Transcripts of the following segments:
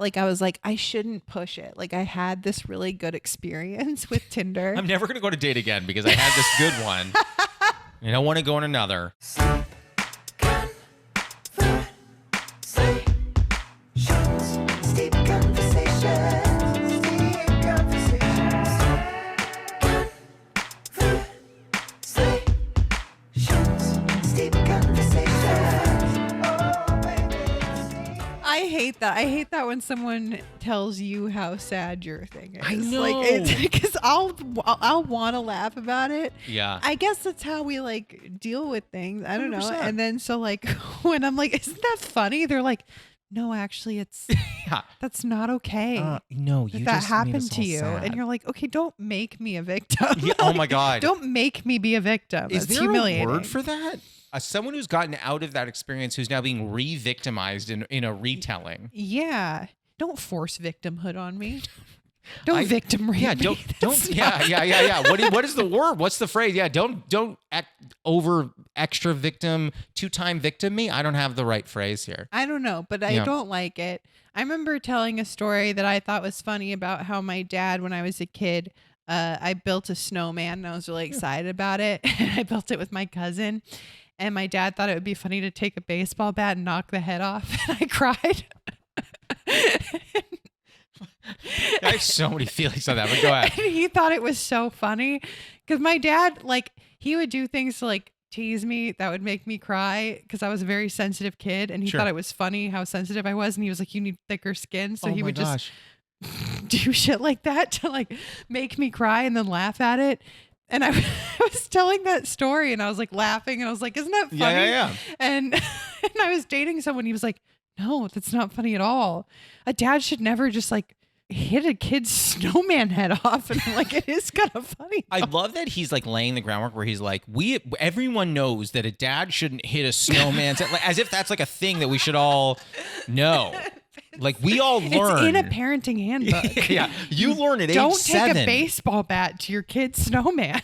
like, I was like, I shouldn't push it. Like, I had this really good experience with Tinder. I'm never going to go on a date again because I had this good one. I don't want to go on another. I hate that when someone tells you how sad your thing is. I know. Like, because I'll want to laugh about it. Yeah. I guess that's how we like deal with things. I don't 100%. know. And then so like when I'm like, isn't that funny? They're like, no, actually, it's that's not okay. No, you that just made us happened to all you, sad. and you're like, okay, don't make me a victim. Yeah, oh my God. Don't make me be a victim. Is That's there humiliating. a word for that? Someone who's gotten out of that experience who's now being re-victimized in a retelling. Yeah. Don't force victimhood on me. Don't victim rape me. Don't. Yeah. What is the word? What's the phrase? Yeah, don't over extra victim, 2-time victim me. I don't have the right phrase here. I don't know, but I don't like it. I remember telling a story that I thought was funny about how my dad, when I was a kid, I built a snowman and I was really excited about it. I built it with my cousin. And my dad thought it would be funny to take a baseball bat and knock the head off. And I cried. I have so many feelings on that, but go ahead. And he thought it was so funny because my dad, like, he would do things to like tease me that would make me cry because I was a very sensitive kid. And he thought it was funny how sensitive I was. And he was like, you need thicker skin. So he would just do shit like that to like make me cry and then laugh at it. And I was telling that story and I was like laughing and I was like, isn't that funny? Yeah. And I was dating someone. He was like, no, that's not funny at all. A dad should never just like hit a kid's snowman head off. And I'm like, it is kind of funny. I love that he's like laying the groundwork where he's like, everyone knows that a dad shouldn't hit a snowman's head, like, as if that's like a thing that we should all know. Like we all learn. It's in a parenting handbook. Yeah, you learn at age 7. Don't take a baseball bat to your kid's snowman.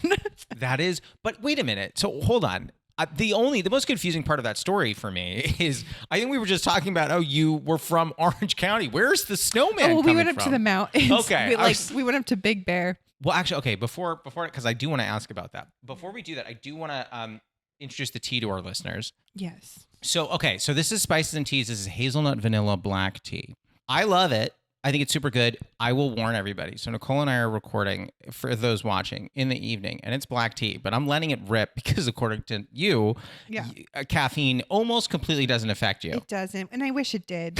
That is, but wait a minute. So hold on. The most confusing part of that story for me is I think we were just talking about, oh, you were from Orange County. Where's the snowman? Well, we went up from? to the mountains. Okay, we went up to Big Bear. Well, actually, okay. Before, because I do want to ask about that. Before we do that, I do want to introduce the tea to our listeners. Yes. So, okay. So this is Spices and Teas. This is Hazelnut Vanilla Black Tea. I love it. I think it's super good. I will warn everybody. So Nicole and I are recording, for those watching, in the evening, and it's black tea, but I'm letting it rip because according to you, caffeine almost completely doesn't affect you. It doesn't. And I wish it did.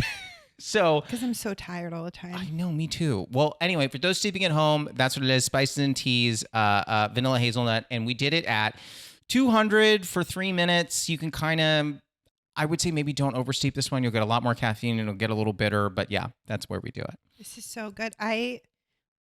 So, because I'm so tired all the time. I know, me too. Well, anyway, for those sleeping at home, that's what it is. Spices and Teas, vanilla hazelnut. And we did it at 200 for 3 minutes. You can kind of, I would say maybe don't oversteep this one. You'll get a lot more caffeine and it'll get a little bitter. But yeah, that's where we do it. This is so good. I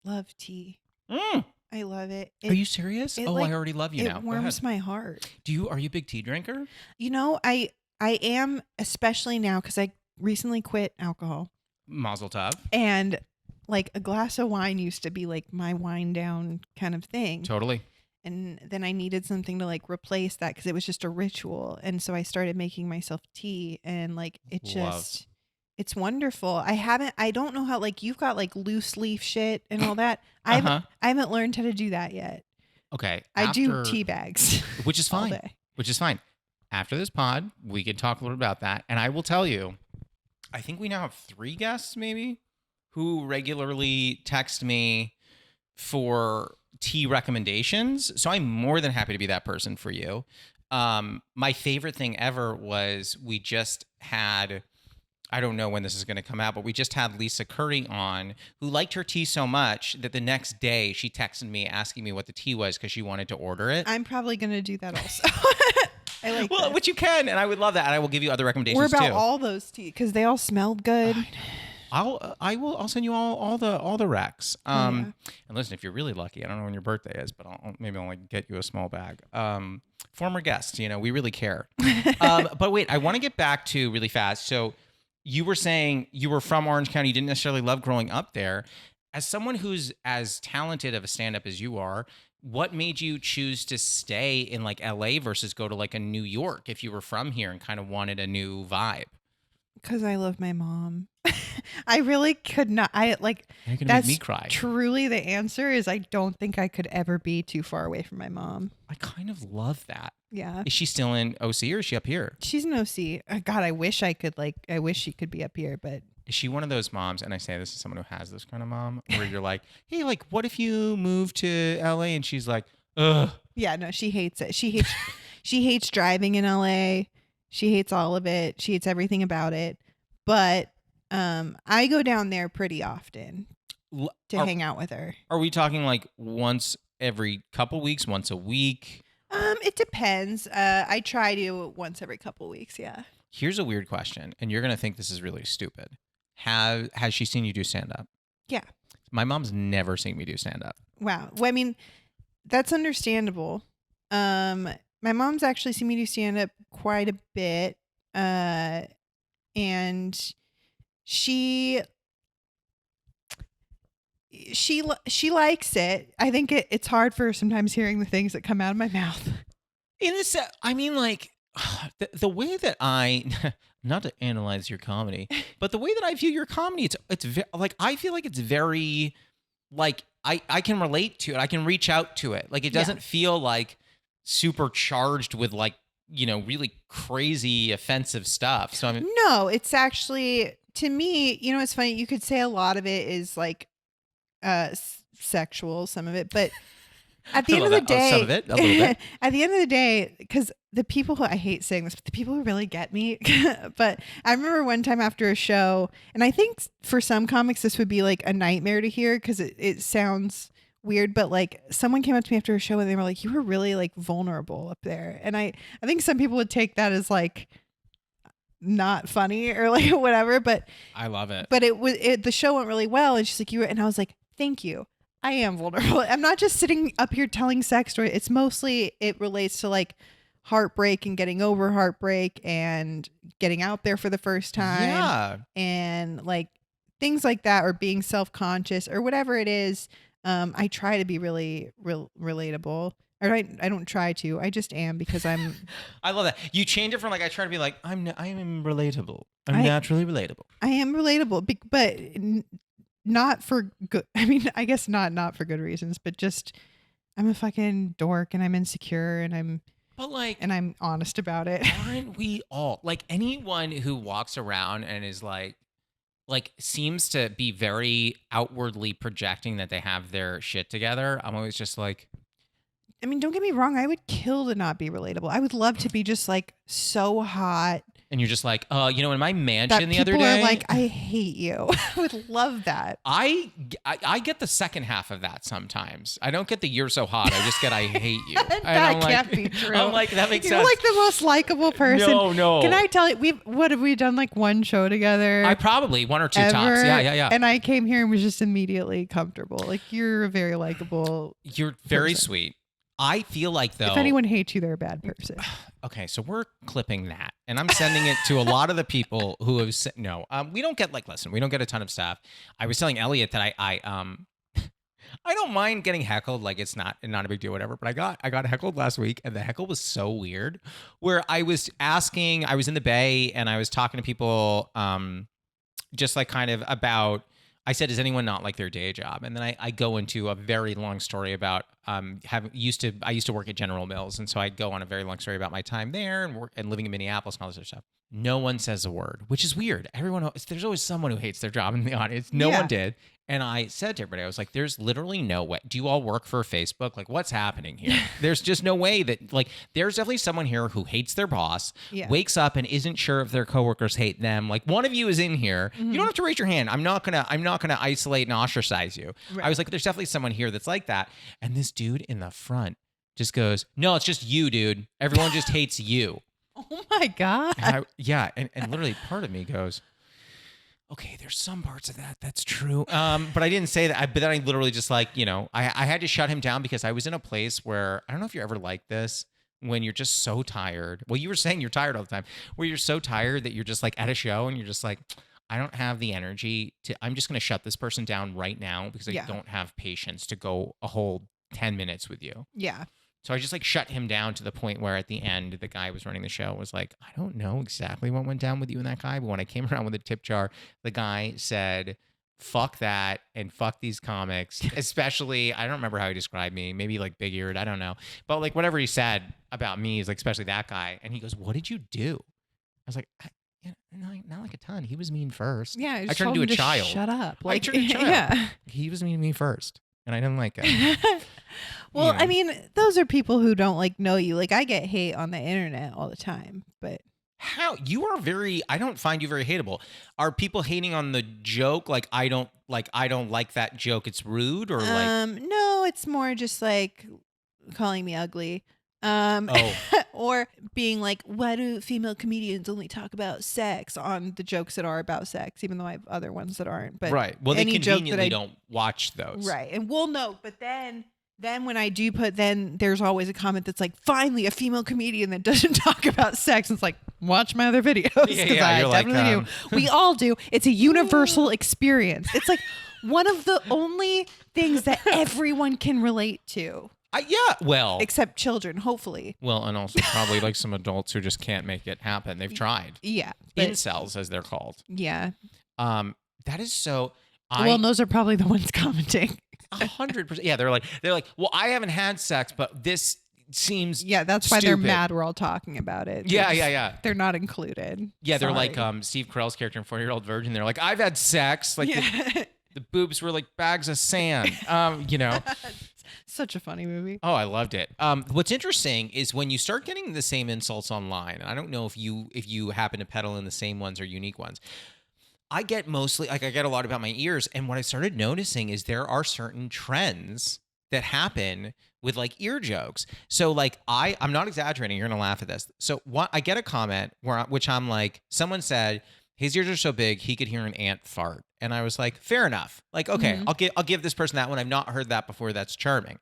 love tea. I love it. Are you serious? I already love you now. It warms my heart. Are you a big tea drinker? You know, I am, especially now because I recently quit alcohol. Mazel tov. And like a glass of wine used to be like my wind down kind of thing. Totally. And then I needed something to like replace that because it was just a ritual. And so I started making myself tea and like it just, it's wonderful. I don't know how, like you've got like loose leaf shit and all that. I haven't learned how to do that yet. Okay. I do tea bags. Which is fine. All day. Which is fine. After this pod, we can talk a little about that. And I will tell you, I think we now have 3 guests maybe who regularly text me for tea recommendations. So I'm more than happy to be that person for you. My favorite thing ever was we just had, I don't know when this is going to come out, but we just had Lisa Curry on, who liked her tea so much that the next day she texted me asking me what the tea was because she wanted to order it. I'm probably going to do that also. I like that. Which you can, and I would love that, and I will give you other recommendations We're about too. all those tea because they all smelled good. I'll send you all the recs. And listen, if you're really lucky, I don't know when your birthday is, but maybe I'll like get you a small bag. Former guests, we really care. But wait, I want to get back to really fast. So you were saying you were from Orange County, you didn't necessarily love growing up there. As someone who's as talented of a stand-up as you are, what made you choose to stay in like LA versus go to like a New York if you were from here and kind of wanted a new vibe? Because I love my mom. I really could not. You're gonna make me cry. Truly the answer is I don't think I could ever be too far away from my mom. I kind of love that. Yeah. Is she still in OC or is she up here? She's an OC. God, I wish I wish she could be up here, but. Is she one of those moms, and I say this as someone who has this kind of mom, where you're like, hey, like, what if you move to LA? And she's like, ugh. Yeah, no, she hates it. She hates driving in LA. She hates all of it. She hates everything about it. But I go down there pretty often to hang out with her. Are we talking like once every couple weeks, once a week? It depends. I try to once every couple weeks, yeah. Here's a weird question, and you're going to think this is really stupid. Has she seen you do stand-up? Yeah. My mom's never seen me do stand-up. Wow. Well, I mean, that's understandable. My mom's actually seen me do stand-up quite a bit. And she likes it. I think it's hard for her sometimes hearing the things that come out of my mouth. I mean, like, the way that not to analyze your comedy, but the way that I view your comedy, it's like, I feel like it's very, like, I can relate to it. I can reach out to it. Like, it doesn't feel like super charged with, like, really crazy offensive stuff. So no, it's actually, to me, it's funny. You could say a lot of it is like sexual, some of it, but at the end of the day, some of it, a little bit. At the end of the day, because the people who, I hate saying this, but the people who really get me, but I remember one time after a show, and I think for some comics, this would be like a nightmare to hear because it sounds weird, but like someone came up to me after a show and they were like, you were really like vulnerable up there. And I think some people would take that as like not funny or like whatever, but I love it. But the show went really well. And she's like, and I was like, thank you. I am vulnerable. I'm not just sitting up here telling sex stories. It's mostly, it relates to like heartbreak and getting over heartbreak and getting out there for the first time. Yeah. And like things like that, or being self-conscious or whatever it is. I try to be really relatable. Or I don't try to. I just am because I'm. I love that. You change it from like, I try to be like, I am relatable. I'm naturally relatable. I am relatable, but not for good. I mean, I guess not for good reasons, but just I'm a fucking dork and I'm insecure and I'm honest about it. Aren't we all? Like, anyone who walks around and is like seems to be very outwardly projecting that they have their shit together. I'm always just like, I mean, don't get me wrong. I would kill to not be relatable. I would love to be just like so hot. And you're just like, in my mansion the other day. People are like, I hate you. I would love that. I get the second half of that sometimes. I don't get the you're so hot. I just get I hate you. That can't be true. I'm like, that makes sense. You're like the most likable person. No. Can I tell you, what have we done, like one show together? I probably one or two tops. Yeah. And I came here and was just immediately comfortable. Like, you're a very likable. You're very sweet. I feel like, though, if anyone hates you, they're a bad person. Okay, so we're clipping that, and I'm sending it to a lot of the people who have said no. We don't get we don't get a ton of stuff. I was telling Elliot that I don't mind getting heckled. Like, it's not a big deal, whatever. But I got heckled last week, and the heckle was so weird. Where I was in the Bay, and I was talking to people, just like kind of about. I said, does anyone not like their day job? And then I go into a very long story about I used to work at General Mills, and so I'd go on a very long story about my time there and living in Minneapolis and all this other stuff. No one says a word, which is weird. There's always someone who hates their job in the audience. No one did. And I said to everybody, I was like, there's literally no way. Do you all work for Facebook? Like, what's happening here? There's just no way that, like, there's definitely someone here who hates their boss, wakes up and isn't sure if their coworkers hate them. Like, one of you is in here. Mm-hmm. You don't have to raise your hand. I'm not gonna isolate and ostracize you. Right. I was like, there's definitely someone here that's like that. And this dude in the front just goes, no, it's just you, dude. Everyone just hates you. Oh my God. And and literally part of me goes, okay, there's some parts of that that's true. But I didn't say that. But then I literally just like, I had to shut him down because I was in a place where, I don't know if you're ever like this, when you're just so tired. Well, you were saying you're tired all the time, where you're so tired that you're just like at a show and you're just like, I don't have the energy I'm just going to shut this person down right now because I don't have patience to go a whole 10 minutes with you. Yeah. So I just like shut him down to the point where at the end, the guy who was running the show was like, I don't know exactly what went down with you and that guy. But when I came around with a tip jar, the guy said, fuck that and fuck these comics. Especially, I don't remember how he described me. Maybe like big-eared. I don't know. But like whatever he said about me is like, especially that guy. And he goes, what did you do? I was like, not like a ton. He was mean first. Yeah, I tried to do a child. Shut up. Like, I turned to a child. Yeah. He was mean to me first. And I didn't like it. Well, I mean, those are people who don't like know you. Like I get hate on the internet all the time, but how you are I don't find you very hateable. Are people hating on the joke? Like I don't like that joke. It's rude or like no, it's more just like calling me ugly. Or being like, why do female comedians only talk about sex on the jokes that are about sex, even though I have other ones that aren't. But right. Well, they conveniently don't watch those. Right. And we'll know. But then when I do then there's always a comment that's like, finally a female comedian that doesn't talk about sex. And it's like, watch my other videos. Yeah, I you're definitely do. We all do. It's a universal experience. It's like one of the only things that everyone can relate to. Well, except children, hopefully. Well, and also probably like some adults who just can't make it happen. They've tried. Yeah. Incels, as they're called. Yeah. That is so. Well, those are probably the ones commenting. 100%. Yeah, they're like, well, I haven't had sex, but this seems. Yeah, that's why they're mad. We're all talking about it. Yeah. They're not included. Yeah, they're like Steve Carell's character in 40-Year-Old Virgin. They're like, I've had sex. Like the boobs were like bags of sand. Such a funny movie. Oh, I loved it. What's interesting is when you start getting the same insults online, and I don't know if you happen to peddle in the same ones or unique ones. I get mostly I get a lot about my ears, and what I started noticing is there are certain trends that happen with like ear jokes. So like I'm not exaggerating. You're gonna laugh at this. So I get a comment which I'm like, someone said his ears are so big he could hear an ant fart, and I was like, fair enough. Like okay, I'll give this person that one. I've not heard that before. That's charming.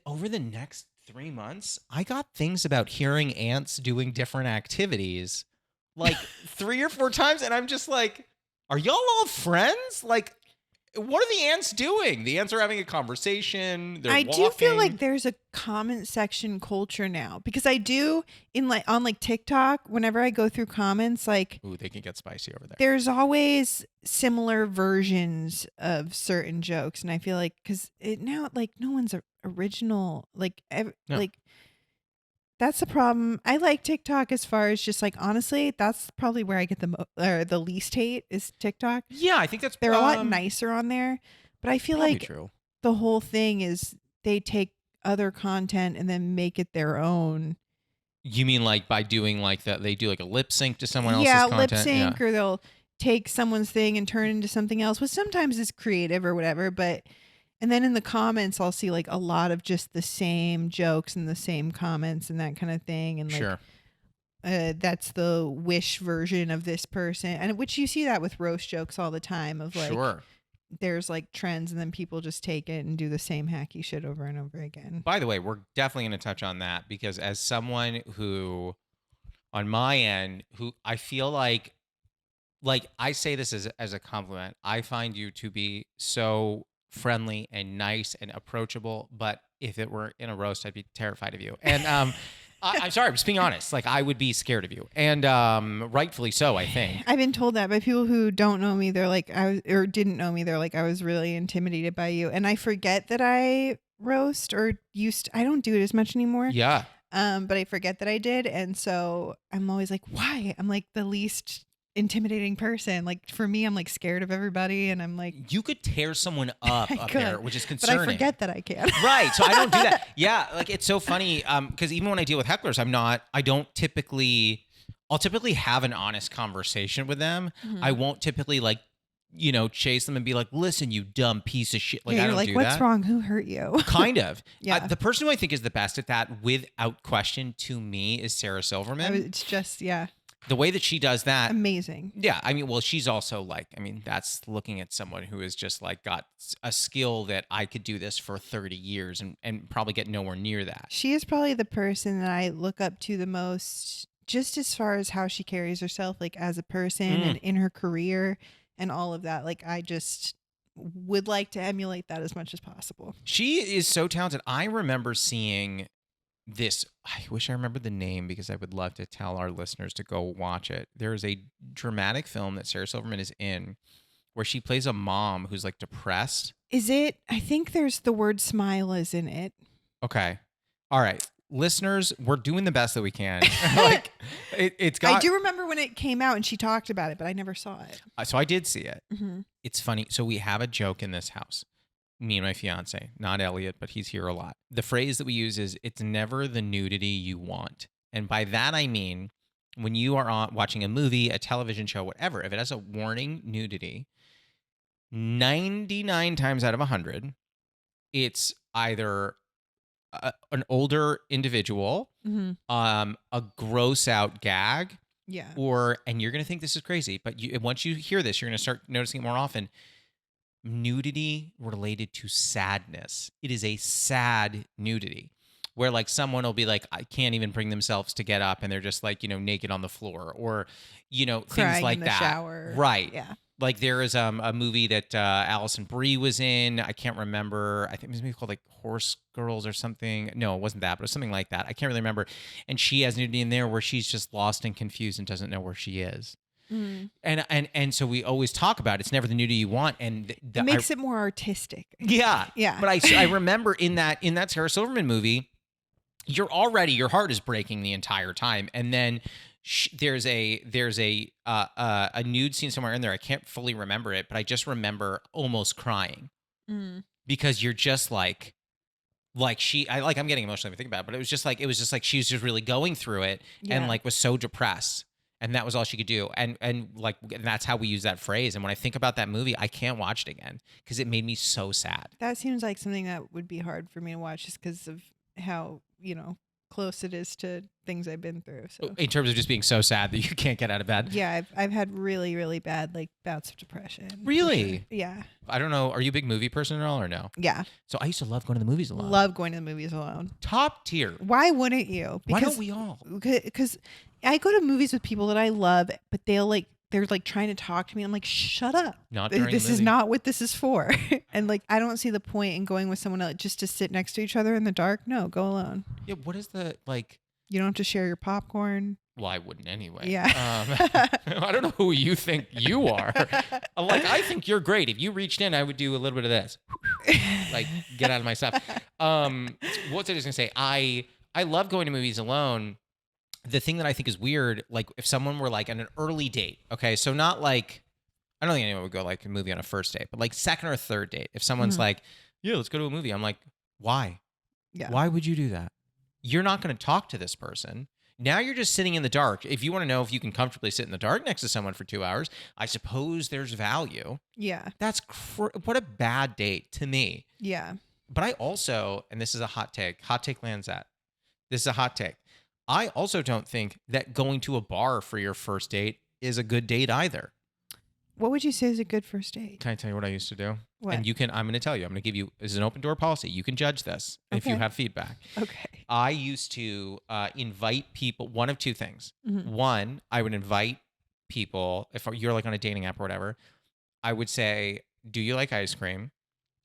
Over the next 3 months, I got things about hearing ants doing different activities like 3 or 4 times, and I'm just like, are y'all all friends? Like, what are the ants doing? The ants are having a conversation. They're walking. Do feel like there's a comment section culture now, because I do on TikTok, whenever I go through comments, like, ooh, they can get spicy over there. There's always similar versions of certain jokes, and I feel like because now like no one's original, like like. That's the problem. I like TikTok as far as just like, honestly, that's probably where I get the least hate is TikTok. Yeah, I think they're a lot nicer on there, but I feel like true. The whole thing is they take other content and then make it their own. You mean like by doing like that, they do like a lip sync to someone else's content? Lip sync, or they'll take someone's thing and turn it into something else, which sometimes is creative or whatever, but. And then in the comments, I'll see like a lot of just the same jokes and the same comments and that kind of thing. And like, sure. That's the wish version of this person. And which you see that with roast jokes all the time of like, sure. There's like trends and then people just take it and do the same hacky shit over and over again. By the way, we're definitely going to touch on that because as someone who, on my end, who I feel like I say this as a compliment, I find you to be so friendly and nice and approachable, but if it were in a roast, I'd be terrified of you. And I'm sorry, I'm just being honest. Like I would be scared of you, and rightfully so, I think. I've been told that by people who don't know me. They're like, didn't know me. They're like, I was really intimidated by you, and I forget that I roast or used. I don't do it as much anymore. Yeah. But I forget that I did, and so I'm always like, why? I'm like the least intimidating person. Like for me, I'm like scared of everybody, and I'm like, you could tear someone up there, which is concerning. But I forget that I can. Right. So I don't do that. Yeah. Like it's so funny. Because even when I deal with hecklers, I'll typically have an honest conversation with them. Mm-hmm. I won't typically like, chase them and be like, listen, you dumb piece of shit. Like, I don't do what's that. Wrong? Who hurt you? Kind of. Yeah. The person who I think is the best at that without question to me is Sarah Silverman. It's just, yeah. The way that she does that. Amazing. Yeah. I mean, well, she's also like, that's looking at someone who is just like got a skill that I could do this for 30 years and probably get nowhere near that. She is probably the person that I look up to the most, just as far as how she carries herself, like as a person and in her career and all of that. Like, I just would like to emulate that as much as possible. She is so talented. I remember seeing I wish I remembered the name because I would love to tell our listeners to go watch it. There is a dramatic film that Sarah Silverman is in where she plays a mom who's like depressed. Is it? I think there's the word smile is in it. Okay. All right. Listeners, we're doing the best that we can. Like it's got. I do remember when it came out and she talked about it, but I never saw it. So I did see it. Mm-hmm. It's funny. So we have a joke in this house. Me and my fiance, not Elliot, but he's here a lot. The phrase that we use is, it's never the nudity you want. And by that, I mean, when you are watching a movie, a television show, whatever, if it has a warning nudity, 99 times out of 100, it's either an older individual, a gross out gag, and you're going to think this is crazy, but once you hear this, you're going to start noticing it more often. Nudity related to sadness. It is a sad nudity where like someone will be like, I can't even bring themselves to get up, and they're just like, naked on the floor, or, crying things like in the that. Shower. Right. Yeah. Like there is a movie that Allison Brie was in. I can't remember. I think it was maybe called like Horse Girls or something. No, it wasn't that, but it was something like that. I can't really remember. And she has nudity in there where she's just lost and confused and doesn't know where she is. Mm. And so we always talk about it's never the nudity you want, and it makes it more artistic. Yeah. But I remember in that Sarah Silverman movie, your heart is breaking the entire time, and then there's a nude scene somewhere in there. I can't fully remember it, but I just remember almost crying because you're just I'm getting emotional when I think about it, but it was just like she was just really going through it and like was so depressed. And that was all she could do. And that's how we use that phrase. And when I think about that movie, I can't watch it again because it made me so sad. That seems like something that would be hard for me to watch just because of how, close it is to things I've been through. So in terms of just being so sad that you can't get out of bed. Yeah, I've had really, really bad bouts of depression. Really? Sure. Yeah. I don't know. Are you a big movie person at all or no? Yeah. So I used to love going to the movies alone. Love going to the movies alone. Top tier. Why wouldn't you? Why don't we all? Because I go to movies with people that I love, but they're trying to talk to me. I'm like, shut up. Not during This the movie. is not what this is for. And I don't see the point in going with someone else just to sit next to each other in the dark. No, go alone. Yeah. What is the You don't have to share your popcorn. Well, I wouldn't anyway. Yeah. I don't know who you think you are. I think you're great. If you reached in, I would do a little bit of this. Get out of my stuff. What's I just gonna say? I love going to movies alone. The thing that I think is weird, if someone were on an early date, okay, so not I don't think anyone would go a movie on a first date, but second or third date. If someone's yeah, let's go to a movie, I'm like, why? Yeah. Why would you do that? You're not going to talk to this person. Now you're just sitting in the dark. If you want to know if you can comfortably sit in the dark next to someone for 2 hours, I suppose there's value. Yeah. That's what a bad date to me. Yeah. But I also, and this is a hot take Lanzet. This is a hot take. I also don't think that going to a bar for your first date is a good date either. What would you say is a good first date? Can I tell you what I used to do? What? And I'm going to tell you. I'm going to give you, this is an open door policy. You can judge this if you have feedback. Okay. I used to invite people, one of two things. Mm-hmm. One, I would invite people, if you're on a dating app or whatever, I would say, do you like ice cream?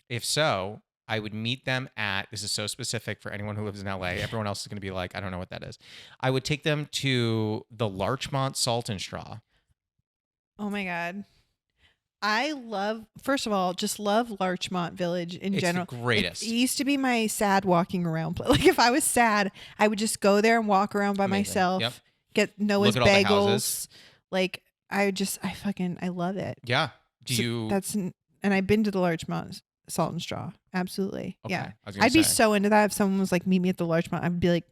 If so, I would meet them this is so specific for anyone who lives in LA. Everyone else is going to be like, I don't know what that is. I would take them to the Larchmont Salt and Straw. Oh my God. First of all, just love Larchmont Village in general. It's the greatest. It used to be my sad walking around place. If I was sad, I would just go there and walk around by myself, get Noah's bagels. I love it. Yeah. And I've been to the Larchmont Salt and Straw. Absolutely. Okay. Yeah. I'd be so into that if someone was like, meet me at the Larchmont. I'd be like,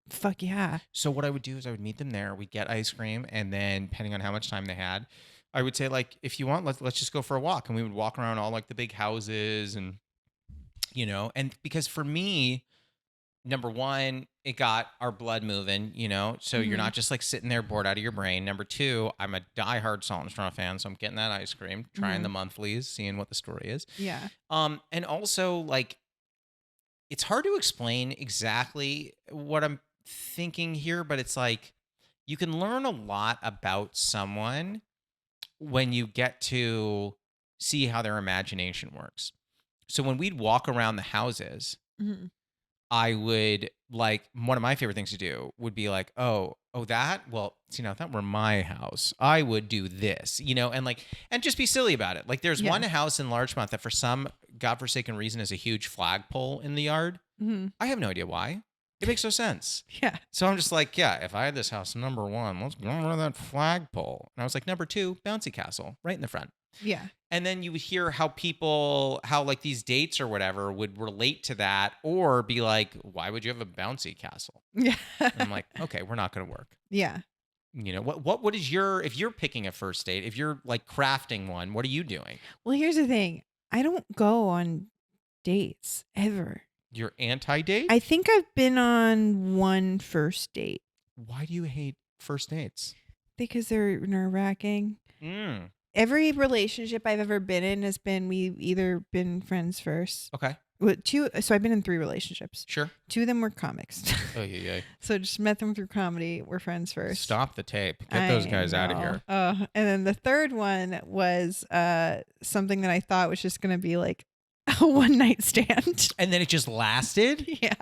fuck yeah. So what I would do is I would meet them there. We'd get ice cream, and then depending on how much time they had, I would say if you want, let's just go for a walk. And we would walk around all the big houses and because for me, number one, it got our blood moving, so you're not just sitting there bored out of your brain. Number two, I'm a diehard Salt and Straw fan, so I'm getting that ice cream, trying the monthlies, seeing what the story is. Yeah. And also it's hard to explain exactly what I'm thinking here, but it's you can learn a lot about someone when you get to see how their imagination works. So when we'd walk around the houses, I would like one of my favorite things to do would be like, oh, that? Well, see, now if that were my house, I would do this, and just be silly about it. Like there's one house in Larchmont that for some godforsaken reason is a huge flagpole in the yard. Mm-hmm. I have no idea why. It makes no sense. Yeah. So I'm just like, yeah, if I had this house, number one, let's go over that flagpole. And I was like, number two, bouncy castle right in the front. Yeah. And then you would hear how like these dates or whatever would relate to that or be like, why would you have a bouncy castle? Yeah. And I'm like, okay, we're not going to work. Yeah. What is if you're picking a first date, if you're like crafting one, what are you doing? Well, here's the thing. I don't go on dates ever. You're anti-date? I think I've been on one first date. Why do you hate first dates? Because they're nerve-wracking. Mm. Every relationship I've ever been in has been we've either been friends first. Okay. So I've been in 3 relationships. Sure. 2 of them were comics. Oh, yeah. So just met them through comedy. We're friends first. Stop the tape. Get those guys out of here. And then the third one was something that I thought was just going to be like a one-night stand. And then it just lasted? Yeah.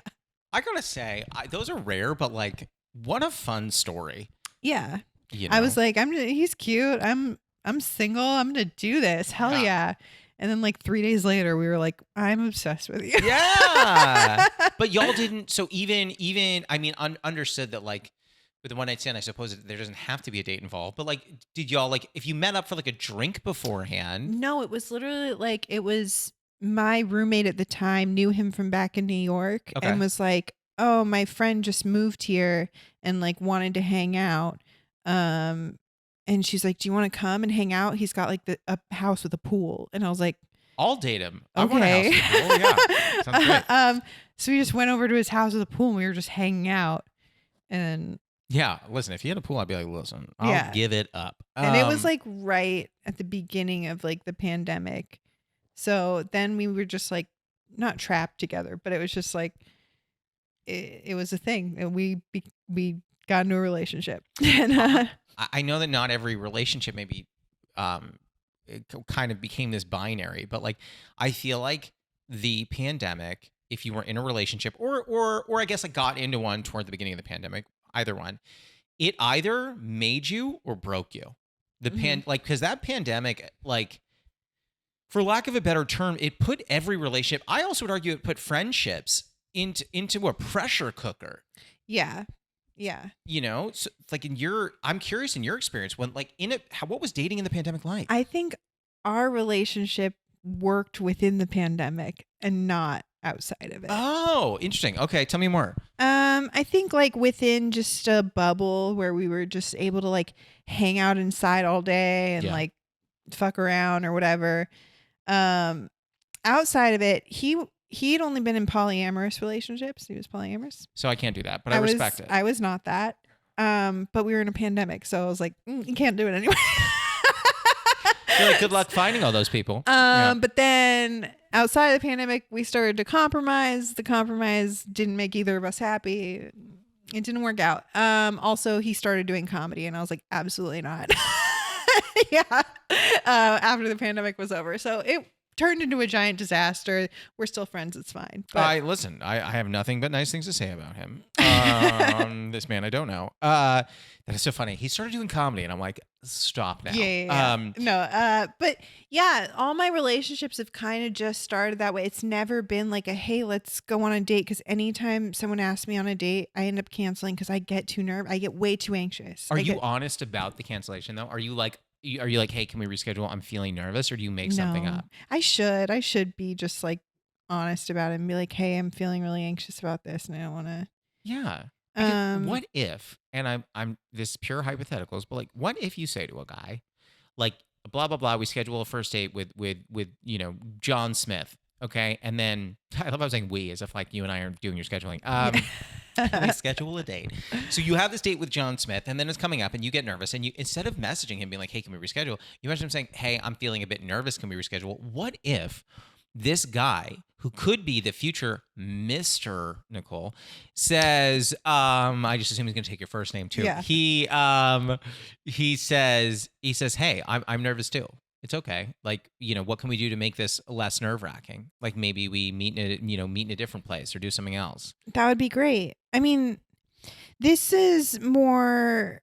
I gotta say, those are rare, but like, what a fun story. Yeah. I was like, he's cute. I'm single. I'm gonna do this. Hell yeah. And then like 3 days later, we were like, I'm obsessed with you. Yeah. But y'all didn't. So even I mean, understood that like with the one night stand, I suppose there doesn't have to be a date involved. But like, did y'all like if you met up for like a drink beforehand? No, it was literally like it was. My roommate at the time knew him from back in New York and was like, oh, my friend just moved here and like wanted to hang out. And she's like, do you want to come and hang out? He's got like a house with a pool. And I was like, I'll date him. Okay. I want a house with a pool. Yeah. Sounds great. So we just went over to his house with a pool and we were just hanging out. And yeah, listen, if he had a pool, I'd be like, listen, I'll give it up. And it was like right at the beginning of like the pandemic. So then we were just like not trapped together, but it was just like it was a thing. And we got into a relationship. And I know that not every relationship maybe it kind of became this binary, but like I feel like the pandemic, if you were in a relationship or I guess like got into one toward the beginning of the pandemic, either one, it either made you or broke you. Because that pandemic, like, for lack of a better term, it put every relationship. I also would argue it put friendships into a pressure cooker. Yeah. Yeah. So like I'm curious in your experience when like what was dating in the pandemic like? I think our relationship worked within the pandemic and not outside of it. Oh, interesting. Okay. Tell me more. I think like within just a bubble where we were just able to like hang out inside all day and like fuck around or whatever. Outside of it, he'd only been in polyamorous relationships. He was polyamorous. So I can't do that, but I respect it. I was not that. But we were in a pandemic, so I was like, you can't do it anyway. You're like, good luck finding all those people. But then outside of the pandemic, we started to compromise. The compromise didn't make either of us happy. It didn't work out. Also, he started doing comedy, and I was like, absolutely not. Yeah. After the pandemic was over. So it turned into a giant disaster. We're still friends. It's fine. But I have nothing but nice things to say about him. This man I don't know. That is so funny. He started doing comedy and I'm like, stop now. Yeah. But yeah, all my relationships have kind of just started that way. It's never been like hey, let's go on a date. Because anytime someone asks me on a date, I end up canceling because I get too nervous. I get way too anxious. Are you honest about the cancellation though? Are you like, hey, can we reschedule? I'm feeling nervous, or do you make something up? I should be just like honest about it and be like, hey, I'm feeling really anxious about this and I don't want to. Yeah. What if, and I'm this is pure hypotheticals, but like, what if you say to a guy, like, blah blah blah, we schedule a first date with John Smith, okay, and then I love how I'm saying we as if like you and I are doing your scheduling. We schedule a date. So you have this date with John Smith, and then it's coming up, and you get nervous, and you instead of messaging him being like, hey, can we reschedule? You message him saying, hey, I'm feeling a bit nervous. Can we reschedule? What if this guy, who could be the future Mr. Nicole, says, I just assume he's going to take your first name too. Yeah. He says, hey, I'm nervous too. It's okay. Like, what can we do to make this less nerve wracking? Like maybe we meet in a different place or do something else. That would be great. I mean, this is more,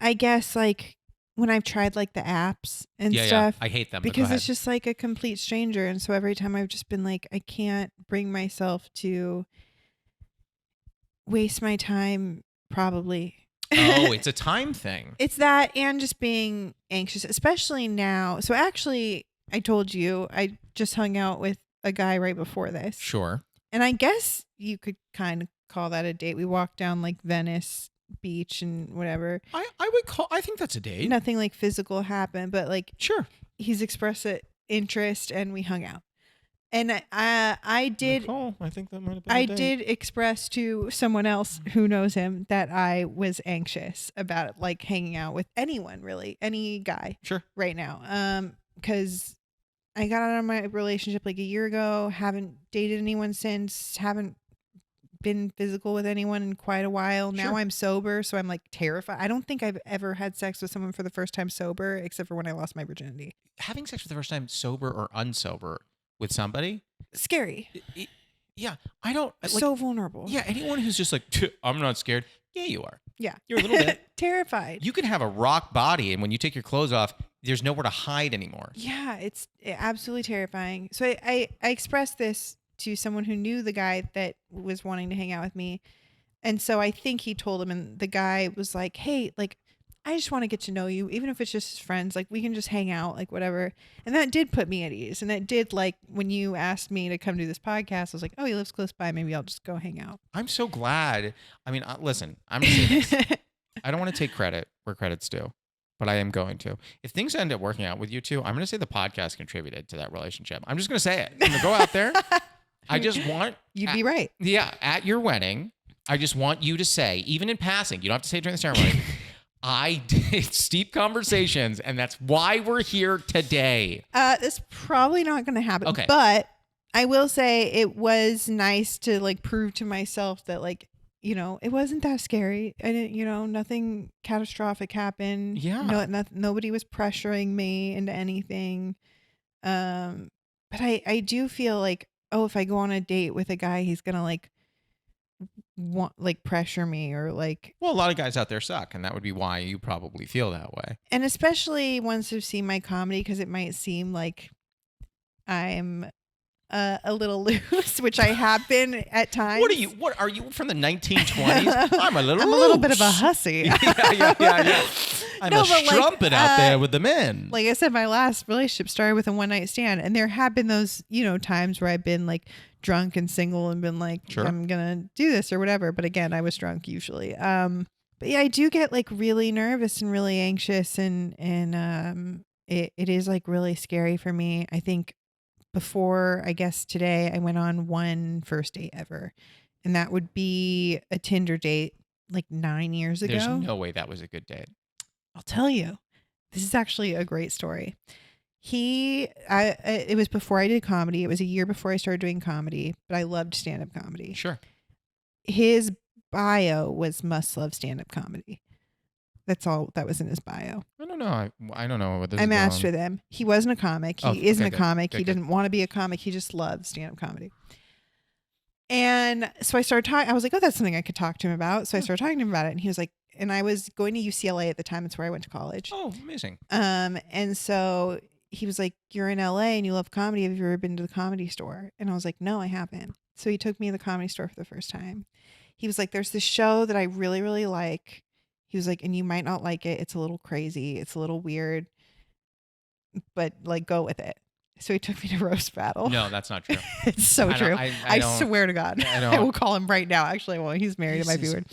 I guess, like when I've tried like the apps and stuff. I hate them because it's just like a complete stranger. And so every time I've just been like, I can't bring myself to waste my time, probably. Oh, it's a time thing. It's that and just being anxious, especially now. So actually, I told you, I just hung out with a guy right before this. Sure. And I guess you could kind of call that a date. We walked down like Venice Beach and whatever. I think that's a date. Nothing like physical happened, but like sure. He's expressed interest and we hung out. And I did. Nicole, I think that might have been. I did express to someone else who knows him that I was anxious about like hanging out with anyone, really, any guy. Sure. Right now, because I got out of my relationship like a year ago. Haven't dated anyone since. Haven't been physical with anyone in quite a while. Now I'm sober, so I'm like terrified. I don't think I've ever had sex with someone for the first time sober, except for when I lost my virginity. Having sex for the first time, sober or unsober, with somebody, scary. Yeah, I don't like, so vulnerable. Yeah, anyone who's just like, I'm not scared. Yeah, you are. Yeah, you're a little bit terrified. You can have a rock body, and when you take your clothes off, there's nowhere to hide anymore. Yeah, it's absolutely terrifying. So I expressed this to someone who knew the guy that was wanting to hang out with me, and so I think he told him, and the guy was like, "Hey, like, I just want to get to know you, even if it's just friends. Like, we can just hang out, like, whatever." And that did put me at ease. And that did, like, when you asked me to come do this podcast, I was like, oh, he lives close by. Maybe I'll just go hang out. I'm so glad. I mean, listen, I'm going to say this. I don't want to take credit where credit's due, but I am going to. If things end up working out with you two, I'm going to say the podcast contributed to that relationship. I'm just going to say it. I'm going to go out there. I just want... You'd be right. Yeah, at your wedding, I just want you to say, even in passing, you don't have to say it during the ceremony, I did steep conversations, and that's why we're here today. That's probably not going to happen. Okay. But I will say it was nice to like prove to myself that like, it wasn't that scary. I didn't, nothing catastrophic happened. Yeah. Nobody was pressuring me into anything. But I do feel like, if I go on a date with a guy, he's going to like want like pressure me or like, well, a lot of guys out there suck, and that would be why you probably feel that way. And especially once you've seen my comedy, because it might seem like I'm a little loose, which I have been at times. What are you from the 1920s? I'm a little bit of a hussy. Yeah. I'm a strumpet out there with the men. Like I said, my last relationship started with a one night stand, and there have been those, times where I've been like drunk and single and been like, sure, I'm gonna do this or whatever. But again, I was drunk usually. But yeah, I do get like really nervous and really anxious, and it is like really scary for me. I think before, I guess today, I went on one first date ever, and that would be a Tinder date like 9 years ago. There's no way that was a good date. I'll tell you, this is actually a great story. It was before I did comedy. It was a year before I started doing comedy, but I loved stand-up comedy. Sure. His bio was must love stand-up comedy. That's all that was in his bio. I don't know. I don't know what this is. I matched with him. He wasn't a comic. He isn't a comic. Good, he didn't want to be a comic. He just loved stand-up comedy. And so I started talking. I was like, oh, that's something I could talk to him about. So I started talking to him about it. And he was like, and I was going to UCLA at the time. That's where I went to college. Oh, amazing. And so he was like, you're in LA and you love comedy. Have you ever been to the Comedy Store? And I was like, no, I haven't. So he took me to the Comedy Store for the first time. He was like, there's this show that I really, really like. He was like, and you might not like it. It's a little crazy. It's a little weird, but like go with it. So he took me to Roast Battle. No, that's not true. It's so true. I swear to God. I will call him right now. Actually, I won't. He's married. It might be weird.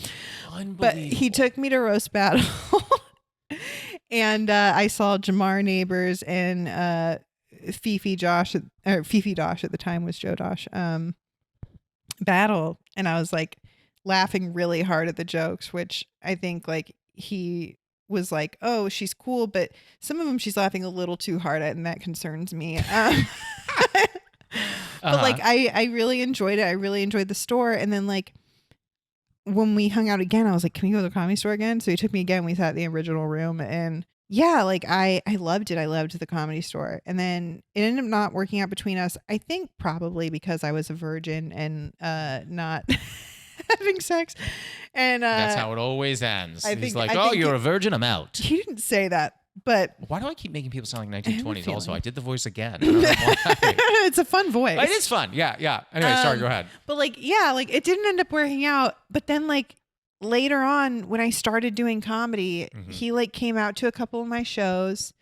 But he took me to Roast Battle. And I saw Jamar Neighbors and Fifi Dosh at the time was Joe Dosh battle. And I was like laughing really hard at the jokes, which I think like he was like, oh, she's cool, but some of them she's laughing a little too hard at, and that concerns me. But like I really enjoyed it. I really enjoyed the store. And then like when we hung out again, I was like, can we go to the Comedy Store again? So he took me again. We sat in the original room, and yeah, like I loved it. I loved the Comedy Store. And then it ended up not working out between us. I think probably because I was a virgin and not having sex. And That's how it always ends. He's like, I "Oh, think you're a virgin. I'm out." he didn't say that, but Why do I keep making people sound like 1920s? Also, I did the voice again. I don't know why. it's a fun voice. It is fun. Yeah, yeah. Anyway, sorry. Go ahead. But like, yeah, like it didn't end up working out. But then like later on, when I started doing comedy, he like came out to a couple of my shows.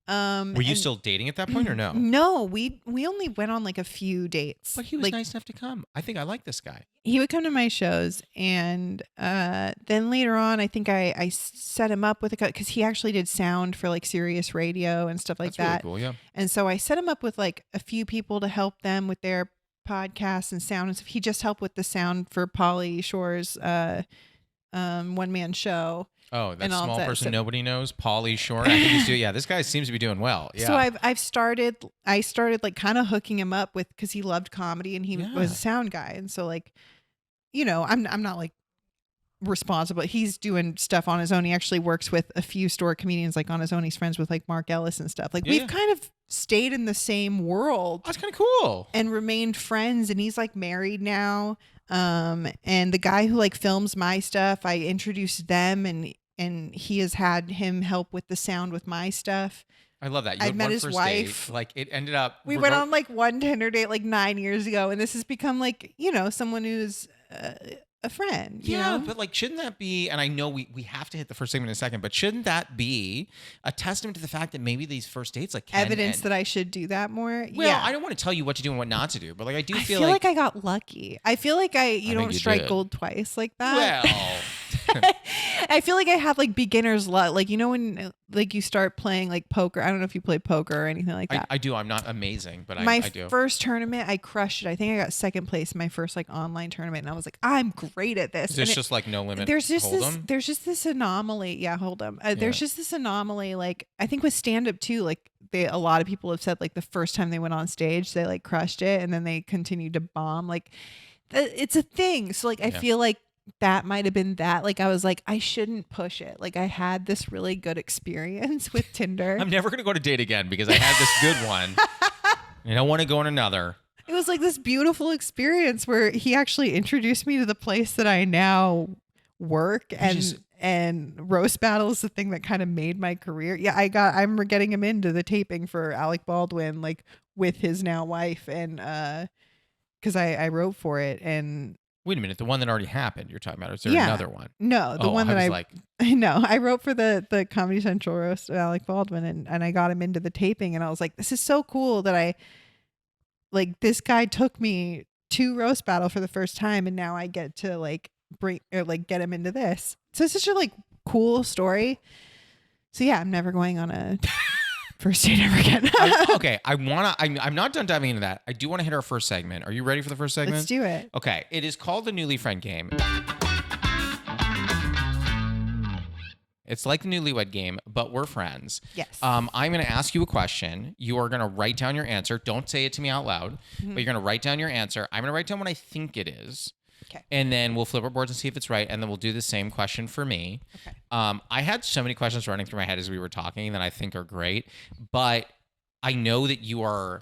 Were you still dating at that point or no? No, we only went on like a few dates. But he was like, nice enough to come. I think I like this guy. He would come to my shows, and then later on, I think I set him up with because he actually did sound for like Sirius Radio and stuff like that. Really cool, yeah. And so I set him up with like a few people to help them with their podcasts and sound and stuff. He just helped with the sound for Pauly Shore's one man show. Oh, that small person nobody knows, Pauly Shore. I think he's doing. Yeah, this guy seems to be doing well. Yeah. So I started like kind of hooking him up with because he loved comedy and he was a sound guy, and so like, you know, I'm not like responsible. He's doing stuff on his own. He actually works with a few store comedians like on his own. He's friends with like Mark Ellis and stuff. Like we've kind of stayed in the same world. That's kind of cool. And remained friends. And he's like married now. And the guy who like films my stuff, I introduced them, and he has had him help with the sound with my stuff. I love that. I met his wife. Date. Like it ended up. We went on like one Tinder date like 9 years ago, and this has become like, you know, someone who's a friend. You know? But like, shouldn't that be? And I know we have to hit the first segment in a second, but shouldn't that be a testament to the fact that maybe these first dates like evidence that I should do that more? Well, I don't want to tell you what to do and what not to do, but like I feel like I got lucky. I feel like you don't strike gold twice like that. Well. I feel like I have like beginner's luck. Like, you know, when like you start playing like poker. I don't know if you play poker or anything like that. I do. I'm not amazing, but I do. My first tournament, I crushed it. I think I got second place in my first like online tournament, and I was like, I'm great at this. Is this just like no limit? There's just this anomaly. Yeah, hold them. There's just this anomaly. Like I think with stand up too. Like a lot of people have said like the first time they went on stage, they like crushed it, and then they continued to bomb. Like it's a thing. So like I feel like that might have been that. Like I was like, I shouldn't push it. Like I had this really good experience with Tinder. I'm never gonna go to date again because I had this good one. I don't want to go on another. It was like this beautiful experience where he actually introduced me to the place that I now work, and roast battle is the thing that kind of made my career. Yeah, I'm getting him into the taping for Alec Baldwin, like with his now wife, and because I wrote for it. And wait a minute, the one that already happened you're talking about, or is there another one? No, the one that I wrote for the Comedy Central roast of Alec Baldwin, and I got him into the taping, and I was like, this is so cool that this guy took me to roast battle for the first time, and now I get to like get him into this. So it's such a like cool story. So yeah, I'm never going on a first date ever again. Okay, I'm not done diving into that. I do want to hit our first segment. Are you ready for the first segment? Let's do it. Okay, it is called the Newly Friend Game. It's like the Newlywed Game, but we're friends. Yes. I'm going to ask you a question. You are going to write down your answer. Don't say it to me out loud, but you're going to write down your answer. I'm going to write down what I think it is. Okay. And then we'll flip our boards and see if it's right, and then we'll do the same question for me. Okay. I had so many questions running through my head as we were talking that I think are great, but I know that you are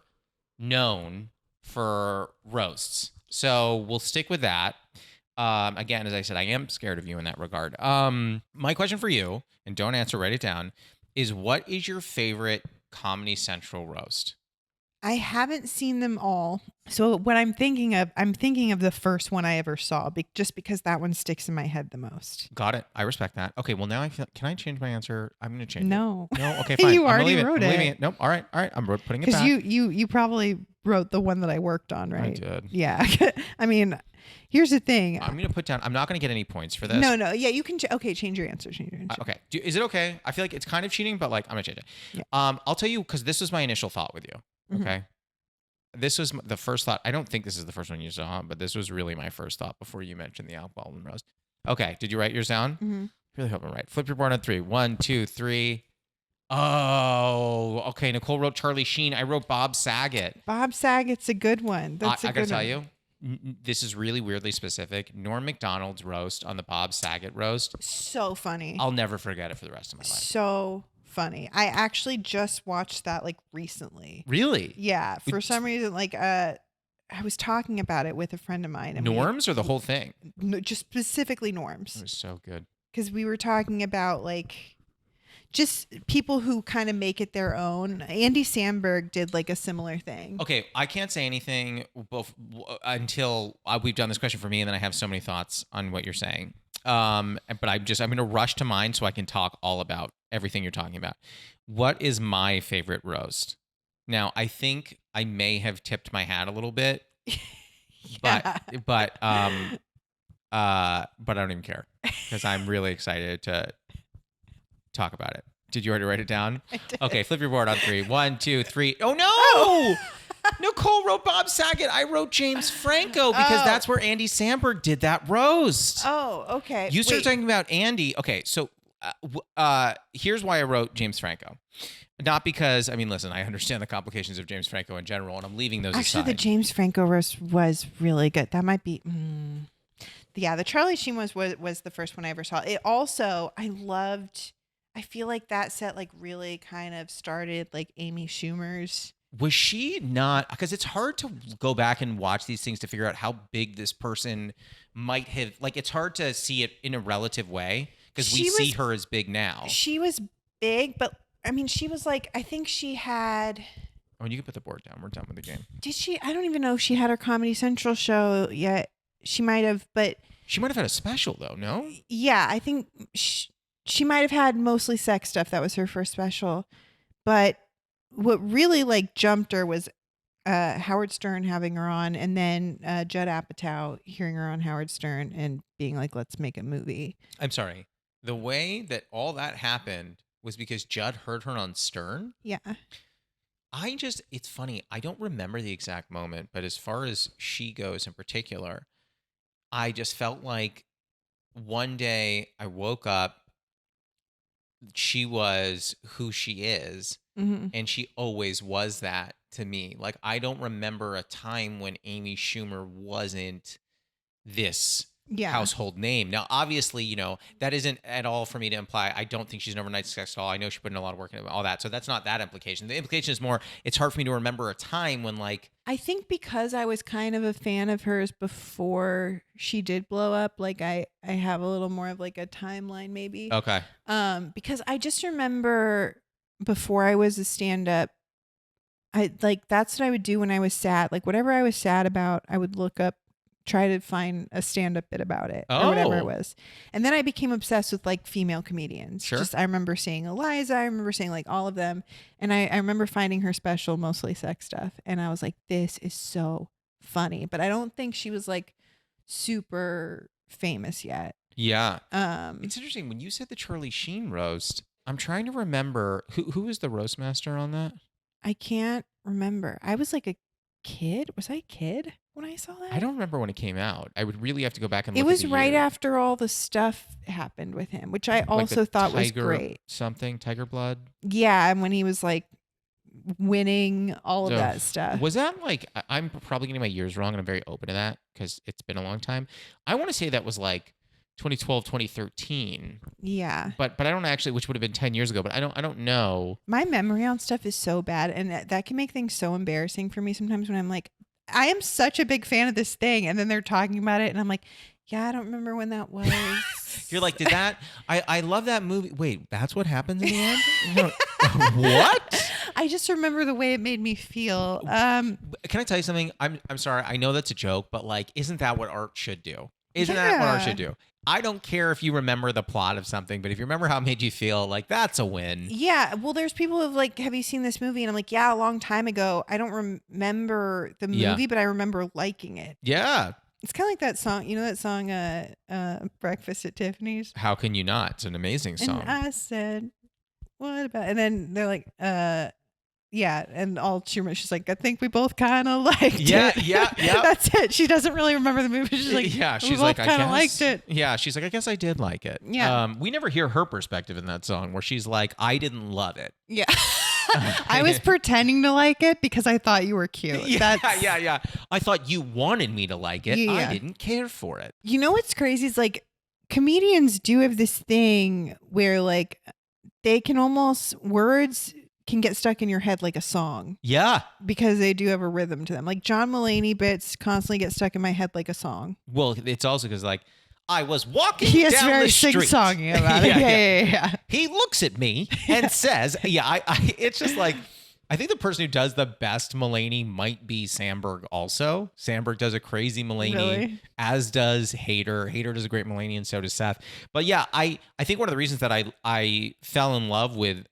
known for roasts, so we'll stick with that. Again, as I said, I am scared of you in that regard. My question for you, and don't answer, write it down, is what is your favorite Comedy Central roast? I haven't seen them all. So what I'm thinking of the first one I ever saw, just because that one sticks in my head the most. Got it. I respect that. Okay, well now can I change my answer? I'm going to change it. No. Okay, fine. You already wrote it. Nope. All right. I'm putting it back. Because you probably wrote the one that I worked on, right? I did. Yeah. I mean, here's the thing. I'm going to put down, I'm not going to get any points for this. No. Yeah, you can. Change your answer. Okay. Is it okay? I feel like it's kind of cheating, but like I'm going to change it. Yeah. I'll tell you, because this was my initial thought with you. Okay. Mm-hmm. This was the first thought. I don't think this is the first one you saw, but this was really my first thought before you mentioned the Alec Baldwin roast. Okay. Did you write yours down? Mm-hmm. Really hope I'm right. Flip your board on 3. 1, 2, 3. Oh, okay. Nicole wrote Charlie Sheen. I wrote Bob Saget. Bob Saget's a good one. I got to tell you, this is really weirdly specific. Norm Macdonald's roast on the Bob Saget roast. So funny. I'll never forget it for the rest of my life. So funny. I actually just watched that like recently. Really? Yeah. For some reason, like I was talking about it with a friend of mine. And Norms or the whole thing? No, just specifically Norms. It was so good. Because we were talking about like just people who kind of make it their own. Andy Samberg did like a similar thing. Okay, I can't say anything until we've done this question for me, and then I have so many thoughts on what you're saying. But I'm going to rush to mine so I can talk all about everything you're talking about. What is my favorite roast? Now, I think I may have tipped my hat a little bit, Yeah. but I don't even care because I'm really excited to talk about it. Did you already write it down? I did. Okay, flip your board on 3. 1, 2, 3. Oh no! Nicole wrote Bob Saget. I wrote James Franco because that's where Andy Samberg did that roast. Oh, okay. You started talking about Andy. Okay, so here's why I wrote James Franco. Not because, I mean, listen, I understand the complications of James Franco in general, and I'm leaving those Actually, aside. the James Franco roast was really good. That might be... Yeah, the Charlie Sheen was the first one I ever saw. It also, I feel like that set like really kind of started like Amy Schumer's. Was she not? Because it's hard to go back and watch these things to figure out how big this person might have. Like, it's hard to see it in a relative way because we see her as big now. She was big, but I mean, she was like, I think she had. Oh, and you can put the board down. We're done with the game. Did she? I don't even know if she had her Comedy Central show yet. She might have, but. She might have had a special though, no? Yeah, I think she might have had mostly sex stuff. That was her first special. But what really like jumped her was Howard Stern having her on, and then Judd Apatow hearing her on Howard Stern and being like, let's make a movie. I'm sorry. The way that all that happened was because Judd heard her on Stern? Yeah. It's funny. I don't remember the exact moment, but as far as she goes in particular, I just felt like one day I woke up, she was who she is, and she always was that to me. Like, I don't remember a time when Amy Schumer wasn't this household name. Now, obviously, you know, that isn't at all for me to imply. I don't think she's an overnight success doll. I know she put in a lot of work into all that. So that's not that implication. The implication is more, it's hard for me to remember a time when like... I think because I was kind of a fan of hers before she did blow up, like I have a little more of like a timeline maybe. Okay. Because I just remember before I was a stand-up, that's what I would do when I was sad. Like whatever I was sad about, I would look up, try to find a stand-up bit about it or whatever it was. And then I became obsessed with like female comedians. Sure. I remember seeing Eliza. I remember seeing like all of them. And I remember finding her special, mostly sex stuff. And I was like, this is so funny. But I don't think she was like super famous yet. Yeah. It's interesting. When you said the Charlie Sheen roast, I'm trying to remember who was the roast master on that? I can't remember. I was like a kid. Was I a kid when I saw that? I don't remember when it came out. I would really have to go back and look. It was at the right year. after all the stuff happened with him, which I also thought was great. Tiger Blood. Yeah, and when he was like winning all of that stuff. Was that like? I'm probably getting my years wrong, and I'm very open to that because it's been a long time. I want to say that was like 2012, 2013. Yeah. But I don't actually, which would have been 10 years ago, but I don't know. My memory on stuff is so bad, and that can make things so embarrassing for me sometimes when I'm like, I am such a big fan of this thing, and then they're talking about it and I'm like, yeah, I don't remember when that was. You're like, did that I love that movie. Wait, that's what happens in the end? No. What? I just remember the way it made me feel. Can I tell you something? I'm sorry. I know that's a joke, but like, isn't that what art should do? Isn't that what art should do? I don't care if you remember the plot of something, but if you remember how it made you feel, like that's a win. Yeah. Well, there's people who have like, have you seen this movie? And I'm like, yeah, a long time ago. I don't remember the movie, but I remember liking it. Yeah. It's kind of like that song. You know that song, Breakfast at Tiffany's? How can you not? It's an amazing song. And I said, what about? And then they're like, yeah, and all she's like, I think we both kind of liked it. Yeah. That's it. She doesn't really remember the movie. She's like, yeah, she's we like, both kind of liked it. Yeah, she's like, I guess I did like it. Yeah. We never hear her perspective in that song where she's like, I didn't love it. Yeah. I was pretending to like it because I thought you were cute. Yeah. I thought you wanted me to like it. Yeah. I didn't care for it. You know what's crazy is like comedians do have this thing where like they can almost, words can get stuck in your head like a song. Yeah. Because they do have a rhythm to them. Like John Mulaney bits constantly get stuck in my head like a song. Well, it's also because like, I was walking he is down very the street. sing-songy about it. Yeah. He looks at me and says, it's just like, I think the person who does the best Mulaney might be Sandberg also. Sandberg does a crazy Mulaney, Really? as does Hader. Hader does a great Mulaney, and so does Seth. But yeah, I think one of the reasons that I fell in love with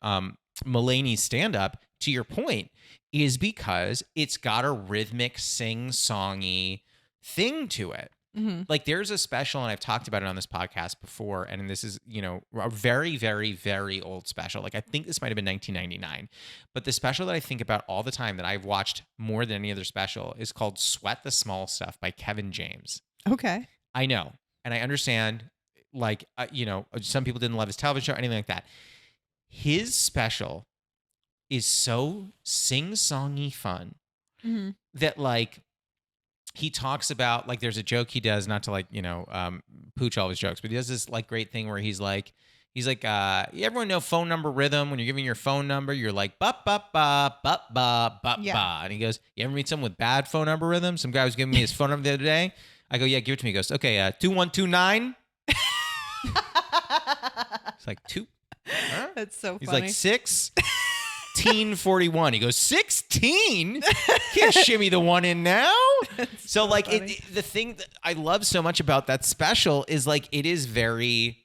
Mulaney's stand-up, to your point, is because it's got a rhythmic, sing-songy thing to it. Mm-hmm. Like there's a special, and I've talked about it on this podcast before, and this is, a very, very, very old special. Like I think this might have been 1999, but the special that I think about all the time that I've watched more than any other special is called Sweat the Small Stuff by Kevin James. Okay. I know. And I understand, like, some people didn't love his television show, anything like that. His special is so sing-songy fun that like, he talks about, like, there's a joke he does, not to like, pooch all his jokes, but he does this like great thing where he's like, everyone know phone number rhythm. When you're giving your phone number, you're like, ba, ba, ba, ba, ba, ba, ba. And he goes, you ever meet someone with bad phone number rhythm? Some guy was giving me his phone number the other day. I go, yeah, give it to me. He goes, okay, 2129. It's like two. Huh? That's so funny. He's like 1641. He goes, 16? Can't shimmy the one in now. So like the thing that I love so much about that special is like it is very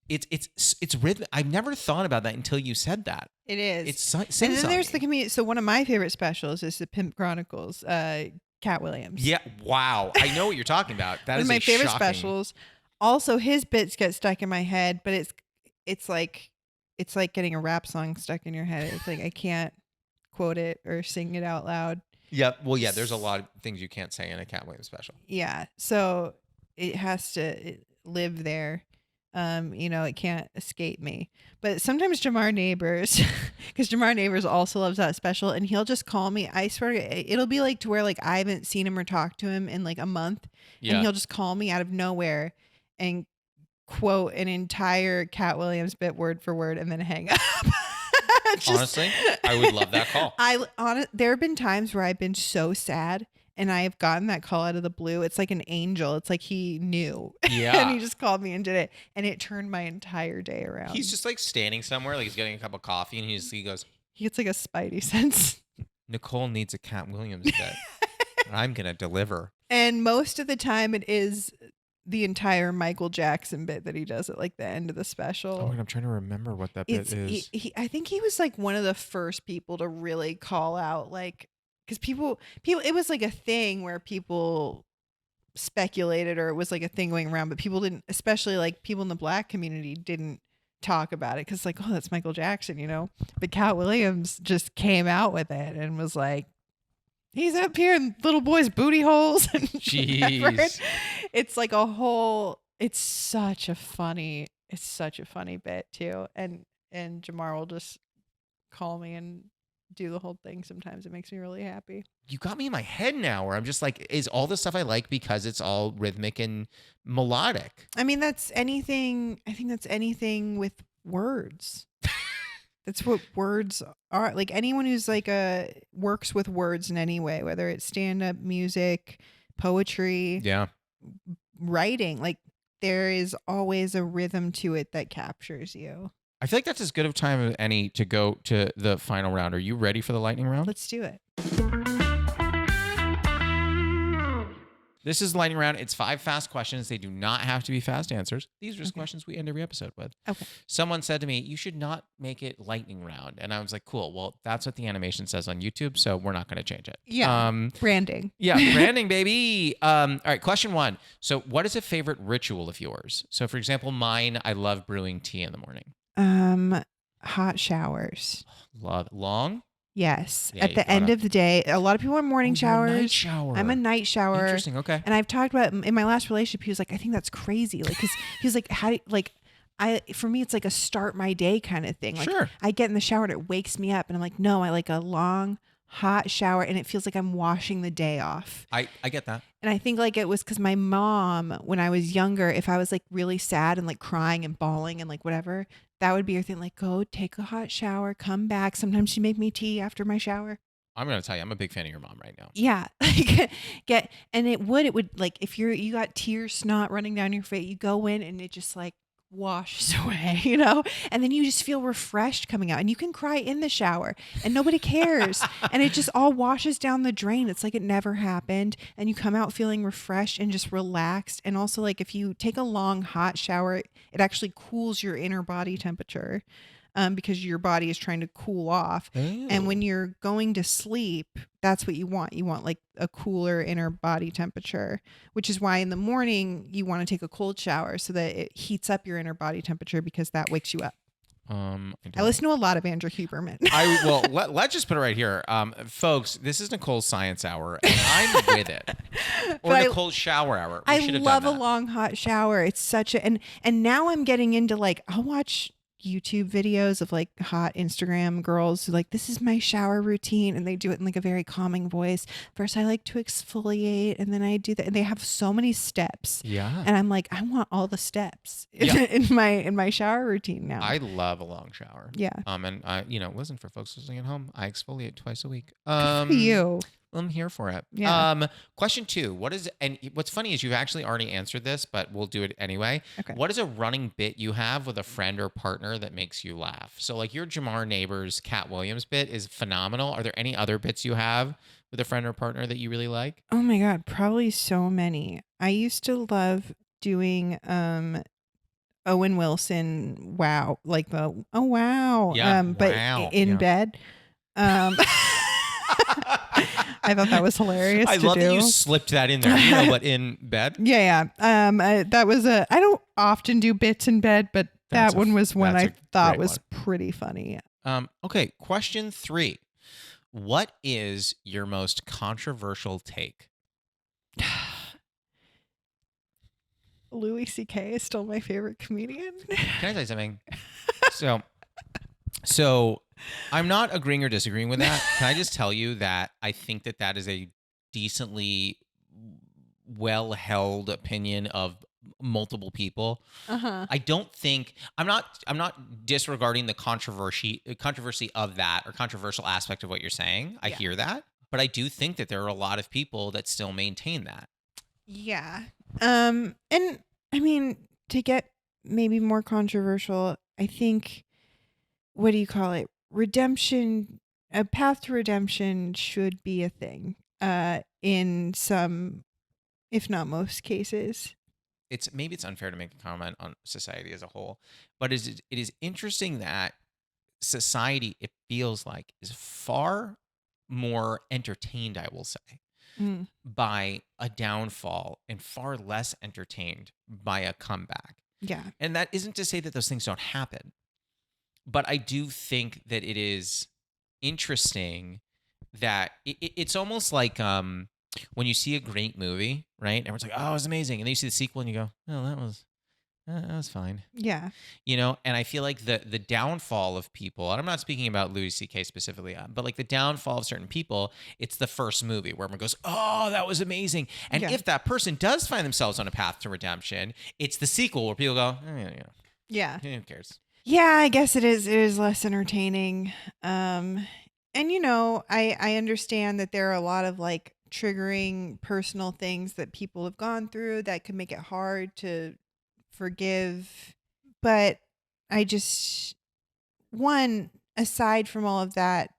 it's rhythm. I've never thought about that until you said that. It is. It's and then there's the comedian. So one of my favorite specials is the Pimp Chronicles, Cat Williams. Yeah, wow. I know what you're talking about. That is one of my favorite shocking. specials. Also, his bits get stuck in my head, but it's like getting a rap song stuck in your head. It's like I can't quote it or sing it out loud. Yeah. Well, yeah, there's a lot of things you can't say in a Cat Williams special. Yeah. So it has to live there. It can't escape me. But sometimes Jamar Neighbors, because Jamar Neighbors also loves that special, and he'll just call me. I swear, it'll be like to where like I haven't seen him or talked to him in like a month, and he'll just call me out of nowhere and quote an entire Cat Williams bit word for word and then hang up. Honestly, I would love that call. There have been times where I've been so sad and I've gotten that call out of the blue. It's like an angel. It's like he knew. Yeah. And he just called me and did it. And it turned my entire day around. He's just like standing somewhere, like he's getting a cup of coffee, and he goes, he gets like a spidey sense. Nicole needs a Cat Williams bit. I'm going to deliver. And most of the time it is the entire Michael Jackson bit that he does at like the end of the special. Oh, and I'm trying to remember what that bit is. I think he was like one of the first people to really call out, like, because people, it was like a thing where people speculated, or it was like a thing going around, but people didn't, especially like people in the Black community didn't talk about it because like, oh, that's Michael Jackson, But Cat Williams just came out with it and was like, he's up here in little boys' booty holes. And jeez. It's like it's such a funny bit too. And Jamar will just call me and do the whole thing. Sometimes it makes me really happy. You got me in my head now where I'm just like, is all the stuff I like because it's all rhythmic and melodic? I mean, that's anything. I think that's anything with words. That's what words are. Like anyone who's like works with words in any way, whether it's stand-up, music, poetry, writing, like there is always a rhythm to it that captures you. I feel like that's as good of time as any to go to the final round. Are you ready for the lightning round? Let's do it. This is the lightning round. It's 5 fast questions. They do not have to be fast answers. These are just questions we end every episode with. Okay. Someone said to me, you should not make it lightning round. And I was like, cool. Well, that's what the animation says on YouTube, so we're not going to change it. Yeah. Branding. Yeah, branding, baby. All right, question 1. So what is a favorite ritual of yours? So for example, mine, I love brewing tea in the morning. Hot showers. Love long? Yes. Yeah, at the end of the day, a lot of people are morning showers. Night shower. I'm a night shower. Interesting. Okay. And I've talked about in my last relationship, he was like, I think that's crazy. Like, cause he was like, for me, it's like a start my day kind of thing. Like sure. I get in the shower and it wakes me up and I'm like, no, I like a long hot shower and it feels like I'm washing the day off. I get that. And I think like it was because my mom, when I was younger, if I was like really sad and like crying and bawling and like whatever, that would be her thing. Like, go take a hot shower, come back. Sometimes she'd make me tea after my shower. I'm going to tell you, I'm a big fan of your mom right now. Yeah. And it would like, if you got tear snot running down your face, you go in and it just like washes away, and then you just feel refreshed coming out, and you can cry in the shower and nobody cares. And it just all washes down the drain. It's like it never happened. And you come out feeling refreshed and just relaxed. And also, like, if you take a long hot shower, it actually cools your inner body temperature. Because your body is trying to cool off. Ooh. And when you're going to sleep, that's what you want. You want like a cooler inner body temperature, which is why in the morning you want to take a cold shower so that it heats up your inner body temperature, because that wakes you up. I listen to a lot of Andrew Huberman. Let's just put it right here. Folks, this is Nicole's Science Hour, and I'm with it. Or Nicole's Shower Hour. I love a long hot shower. It's such a, and now I'm getting into like, I'll watch YouTube videos of like hot Instagram girls who like, this is my shower routine, and they do it in like a very calming voice. First I like to exfoliate, and then I do that, and they have so many steps. Yeah. And I'm like, I want all the steps in my shower routine now. I love a long shower. Yeah. And I, listen, for folks listening at home, I exfoliate twice a week. Good for you. I'm here for it. Yeah. Question 2. And what's funny is you've actually already answered this, but we'll do it anyway. Okay. What is a running bit you have with a friend or partner that makes you laugh? So like your Jamar Neighbors Cat Williams bit is phenomenal. Are there any other bits you have with a friend or partner that you really like? Oh my God, probably so many. I used to love doing Owen Wilson, wow, like the oh wow. Yeah, but wow. in bed. I thought that was hilarious. I love that you slipped that in there, but in bed. Yeah. That was I don't often do bits in bed, but that one was one I thought was pretty funny. Okay. Question 3. What is your most controversial take? Louis C.K. is still my favorite comedian. Can I tell you something? So I'm not agreeing or disagreeing with that. Can I just tell you that I think that is a decently well-held opinion of multiple people. I don't think I'm not disregarding the controversy of that, or controversial aspect of what you're saying. I hear that, but I do think that there are a lot of people that still maintain that. Yeah. And I mean, to get maybe more controversial, I think, what do you call it? Redemption, a path to redemption should be a thing in some, if not most cases. It's unfair to make a comment on society as a whole, but it is interesting that society, it feels like, is far more entertained, I will say, by a downfall, and far less entertained by a comeback. Yeah. And that isn't to say that those things don't happen, but I do think that it is interesting that it's almost like when you see a great movie, right? Everyone's like, "Oh, it was amazing," and then you see the sequel and you go, "Oh, that was fine." Yeah. And I feel like the downfall of people, and I'm not speaking about Louis C.K. specifically, but like the downfall of certain people, it's the first movie where everyone goes, "Oh, that was amazing." And if that person does find themselves on a path to redemption, it's the sequel where people go, yeah. Who cares? Yeah, I guess it is less entertaining. And I understand that there are a lot of like triggering personal things that people have gone through that can make it hard to forgive. But I just, aside from all of that,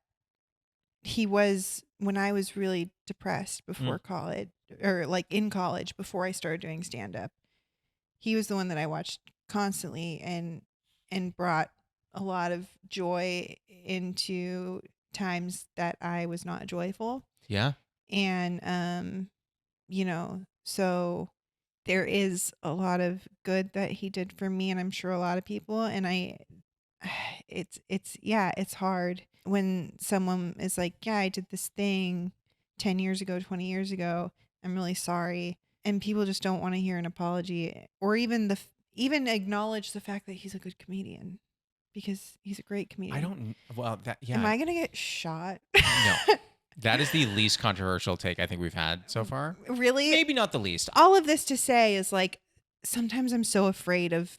he was, when I was really depressed before college, or like in college before I started doing stand-up, he was the one that I watched constantly and brought a lot of joy into times that I was not joyful. Yeah. And, so there is a lot of good that he did for me, and I'm sure a lot of people. And it's hard when someone is like, yeah, I did this thing 10 years ago, 20 years ago. I'm really sorry. And people just don't want to hear an apology, or even acknowledge the fact that he's a good comedian, because he's a great comedian. Am I going to get shot? No. That is the least controversial take I think we've had so far. Really? Maybe not the least. All of this to say is like, sometimes I'm so afraid of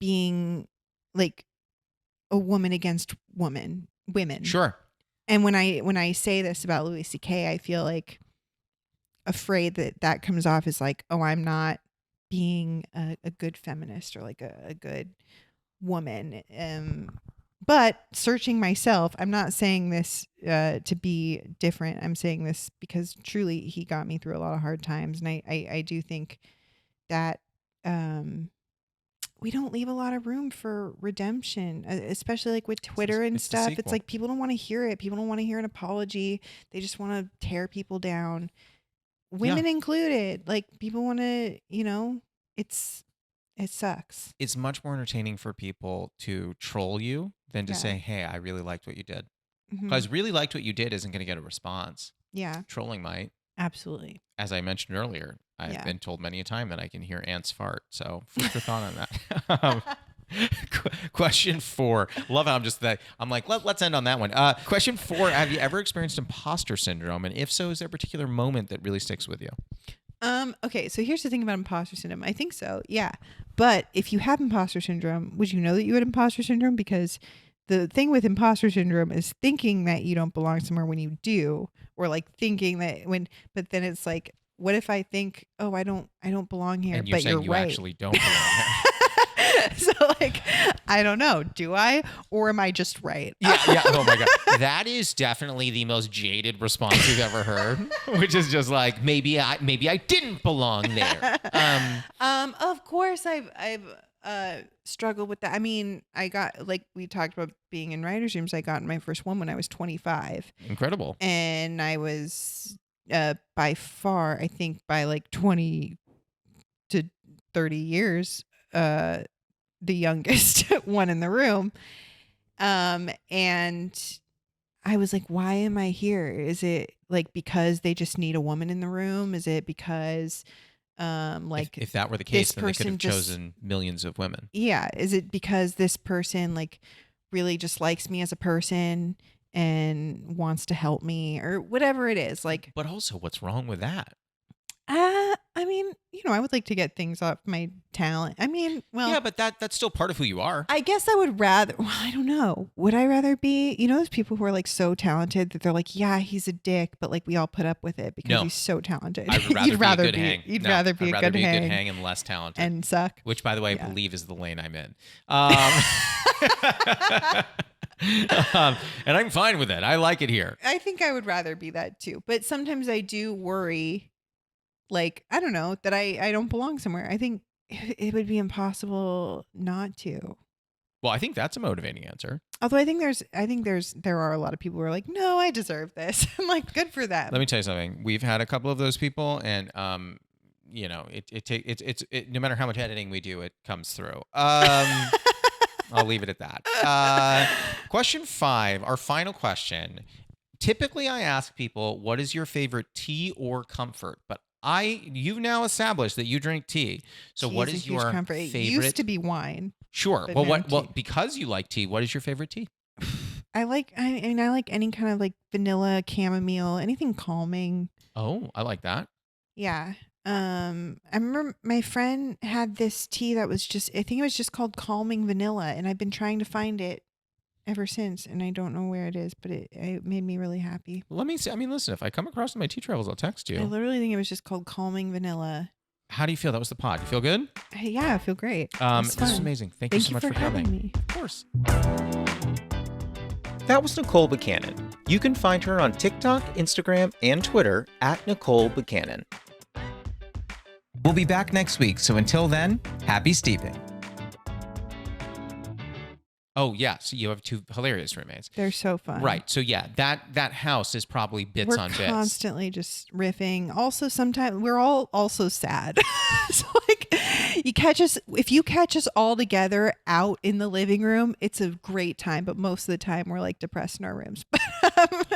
being like a woman against women. Sure. And when I say this about Louis C.K., I feel like afraid that comes off as like, oh, I'm not being a good feminist or like a good woman. But searching myself, I'm not saying this to be different. I'm saying this because truly he got me through a lot of hard times. And I do think that we don't leave a lot of room for redemption, especially like with Twitter and stuff. It's like people don't want to hear it. People don't want to hear an apology. They just want to tear people down, women included. Like people want to, it sucks. It's much more entertaining for people to troll you than to say, hey, I really liked what you did. Because really liked what you did isn't going to get a response. Yeah. Trolling might. Absolutely. As I mentioned earlier, I've been told many a time that I can hear ants fart. So food for thought on that. Question 4. Love how I'm like, let's end on that one. Question 4. Have you ever experienced imposter syndrome? And if so, is there a particular moment that really sticks with you? Okay, so here's the thing about imposter syndrome. I think so, yeah. But if you have imposter syndrome, would you know that you had imposter syndrome? Because the thing with imposter syndrome is thinking that you don't belong somewhere when you do, or like thinking that but then it's like, what if I think, oh, I don't belong here, and you're but saying you're you right. actually don't belong here. So like, I don't know, do I, or am I just right? Yeah. Oh my God. That is definitely the most jaded response we've ever heard, which is just like, maybe I didn't belong there. Of course I've struggled with that. I mean, I got, like we talked about being in writers' rooms, I got my first one when I was 25. Incredible. And I was by far, I think by like 20 to 30 years, the youngest one in the room. And I was like, why am I here? Is it like because they just need a woman in the room? Is it because like if that were the case, then they could have just chosen millions of women. Yeah. Is it because this person like really just likes me as a person and wants to help me or whatever it is? Like, but also, what's wrong with that? I mean, I would like to get things off my talent. I mean, well, yeah, but that's still part of who you are. I guess I would rather, well, I don't know. Would I rather be, those people who are like so talented that they're like, yeah, he's a dick, but like we all put up with it because he's so talented. I would rather be a good hang. You'd rather be a good hang and less talented. And suck. Which, by the way, I believe is the lane I'm in. And I'm fine with it. I like it here. I think I would rather be that too. But sometimes I do worry, like, I don't know, that I don't belong somewhere. I think it would be impossible not to. Well, I think that's a motivating answer. Although I think there are a lot of people who are like, no, I deserve this. I'm like, good for them. Let me tell you something. We've had a couple of those people, and it no matter how much editing we do, it comes through. I'll leave it at that. Question 5, our final question. Typically, I ask people, what is your favorite tea or comfort? But you've now established that you drink tea. So what is your comfort. favorite? It used to be wine. Sure. Well, because you like tea, what is your favorite tea? I like any kind of like vanilla, chamomile, anything calming. Oh, I like that. Yeah. I remember my friend had this tea that was I think it was just called Calming Vanilla, and I've been trying to find it ever since, and I don't know where it is, but it made me really happy. Let me see. I mean, listen, if I come across in my tea travels, I'll text you. I literally think it was just called Calming Vanilla. How do you feel? That was the pod. You feel good? Yeah, I feel great. This is amazing. Thank you so much for coming. Me. Of course. That was Nicole Becannon. You can find her on TikTok, Instagram, and Twitter at Nicole Becannon. We'll be back next week, so until then, happy steeping. Oh, yeah. So you have 2 hilarious roommates. They're so fun. Right. So yeah, that house is probably bits on bits. We're constantly just riffing. Also, sometimes we're all also sad. So like, if you catch us all together out in the living room, it's a great time. But most of the time, we're like depressed in our rooms.